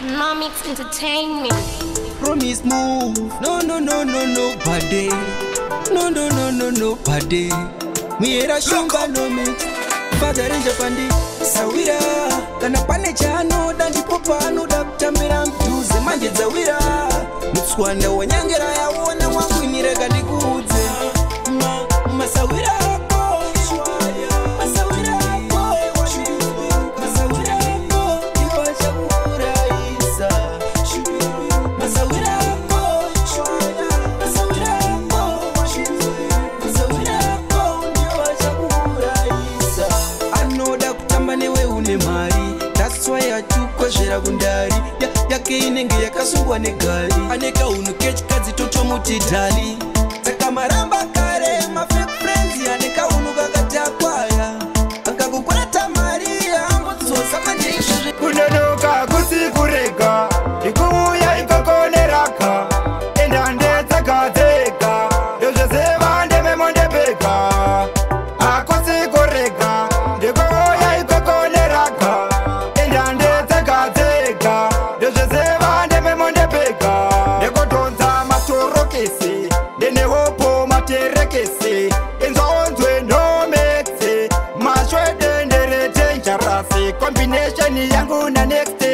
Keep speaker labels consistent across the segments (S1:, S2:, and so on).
S1: Nomix Entertainment.
S2: Promise move. No, nobody. Nobody. Miera shumba Nomix. Father in Japandi. Sawira. Kana pane chano. Dandi popano. Daptambira mtuze. Manje zawira. Mutswana wanyangera ya wana wangu imirega ndikuze. Masawira. Gundari yake inenge yakasungwa negari aneka unukechi kadzi toto mutidhali saka maramba kare mafake friends aneka unuka katakwaya akakukura tamaria ambotsosa manjeizvi
S3: kunonoka kusikurega ikuuya ikokoneraka endande dzakadzeka yozveseva ndememondepeka akusikurega ndikuuya ikokoneraka ndezvezeva ndememondepeka ndekotonza matorokesi ndenehopo materekesi inzonzwe nomekse mashwedenderetenjarasi combination yangu na next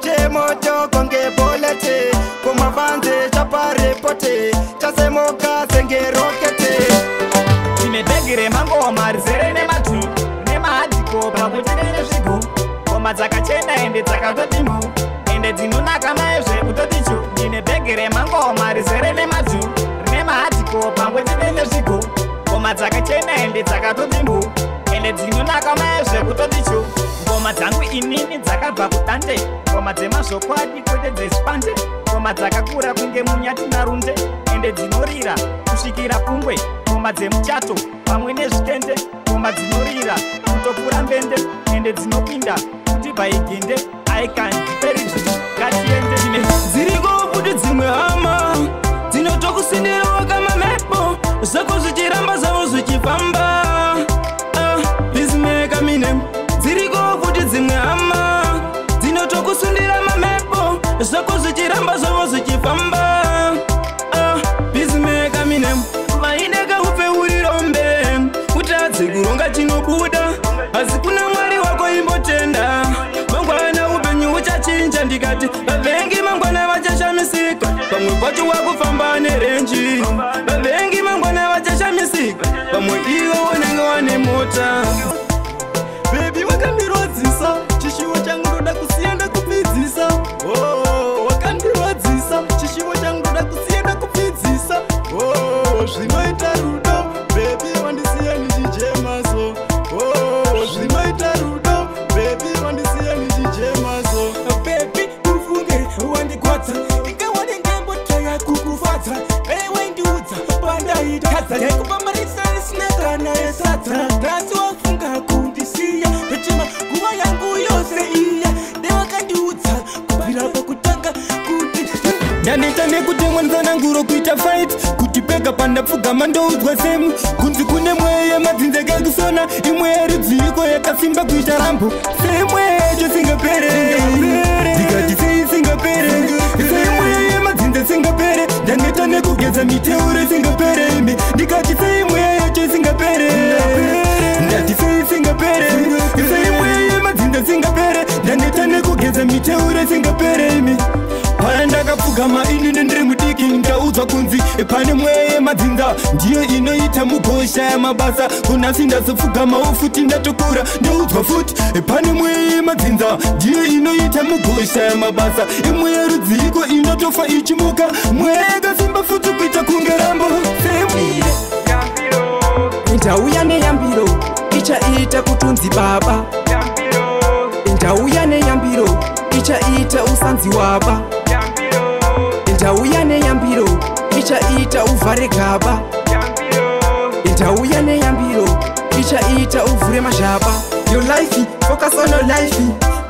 S3: chemoto konge bolete kumavanze chaparepote chasemoka sengerokete
S4: imebegire mangoma rizere nematu nemahadhiko pakutendere zvigu ngoma dzakachena ende dzakatodimbu ende dzinonaka maizve kutodicho ndine bhegi remangoma rizere nematu rine mahadhiko pamwe tidene zvigo ngoma dzakachena ende dzakatodimbu ende dzinonaka maizve kutodicho ngoma dzangu inini dzakabva kudande ngoma dzemazvokwadi kwete dzezvipande ngoma dzakakura kunge munyati narunde ende dzinorira kusvikira pungwe ngoma dzemuchato pamwe nezvitende ngoma dzinorira kutokura mbende ende dzinopinda kuti bhaiginde aikandiperiji ngatiende ine
S2: dziriko kuti dzimwe hama dzinotokusindirawo kama mepo zvako zvichiramba zvavo zvichifamba bizimeka mine dziriko kuti dzimwe hama dzinotokusundira mamepo zvako zvichiramba zvavo zvichifamba bizimeka mine vaineka upe urirombe utadze kuronga chinobuda asi kuna mwari wako imbotenda mangwana upenyu uchachinja ndikati vavengi mangwana vachashamisika pamwe pacho wakufamba nerenji vavengi mangwana vachashamisika pamwe ivo unenge wane mota bebi wakandirodzisa chishiwo changu ndoda kusienda kupfidzisa wakandirodzisa chishiwo changu ndoda kusienda kupfidzisa zvinoita rudo bebi wandisiya nichijemaso zvinoita rudo bebi wandisiya nichijemaso bebi ufunge wandikwadza ikawane ngembotaya kukufadza ewendiudza pandaitadza nekupambarisa isina kana yesadza nhasi wafunga kundisiya echema nguva yangu yose iya newakandiudza kubvira pakutanga kuti ndaneta nekuti mwanzananguro kuita fight kuti pega pandapfugama ndoudzwa semu kunzi kune mweye madzinzeke kusona imwe yerudziko yakasimba kuita rambo semwe chosingapere ndikati sei singapere semwe madzinze singapere ndaneta nekugeza miteuro singapere ime ndikati sei mweya yacho singapere ndati sei singapere semwe madzinze singapere ndaneta nekugeza miteuro singapere ime paya ndakapfugama inini ndiri mudiki ndaudzwa kunzi pane mweye madzinza ndiyo inoita mugosha yamabasa kunasi ndazopfugamawo futi ndatokura ndaudzwa futi pane mweye madzinza ndiyo inoita mugosha yamabasa imwe yerudziko inotofa ichimuka mweye yakasimba futi kuita kunge rambo ndauya neyambiro ichaita kutunzi baba ndauya neyambiro ichaita usanzi waba ndauya neyambiro ichaita uvhare gaba ndauya neyambiro ichaita uvhure mazhaba your life focus on your life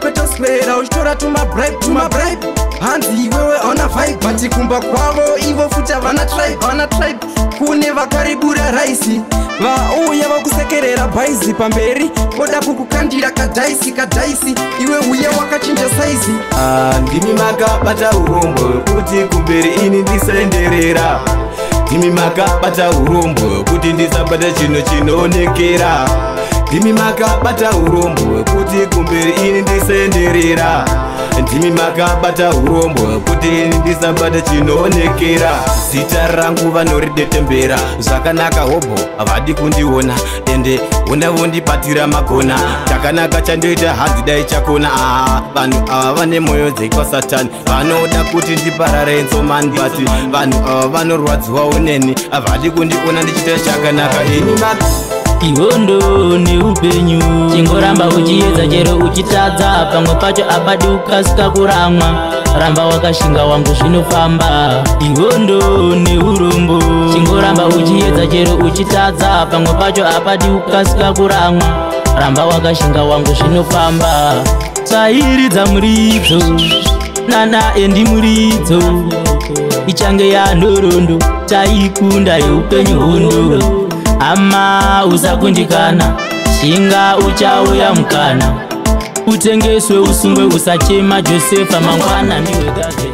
S2: kwete
S3: waswera uchitora tumabribe hanzi iwewe hauna vibe bati kumba kwavo ivo futi havana tribe kune vakaribura raisi vauya vakusekerera bhaizi pamberi voda kukukandira kadhaisi iwe uya wakachinja saizi.
S2: ndimi makabata urombo kuti kumberi ini ndisaenderera, ndimi makabata urombo kuti ndisabata chinhu chinoonekera, ndimi makabata urombo kuti kumberi ini ndisaenderera, ndimi makabata urombo kuti ini ndisabata chinoonekera. Zita rangu vanoridetembera zvakanaka hobo havadi kundiona ende vondipatira magona chakanaka chandoita hanzi dai chakona. Vanhu ava vane mwoyo dzekwasatani vanoda kuti ndiparare enzomani bati vanhu ava vanorwadziwawo neni havadi kundiona ndichita chakanaka.
S5: ihondo neupenyu chingoramba uchiedza chero uchitadza pamwe pacho apadi ukasika kuramwa ramba wakashinga wangu zvinofamba. ihondo neurombo chingoramba uchiedza chero uchitadza pamwe pacho apadi ukasika kuramwa ramba wakashinga wangu zvinofamba. tsairidza muridzo nanae ndimuridzo ichange yanhoroondo taikunda yeupenyu hondo. ama usakundikana shinga uchauya mukana utengeswe usungwe usachema Josefa mangwana ndiwe gaze.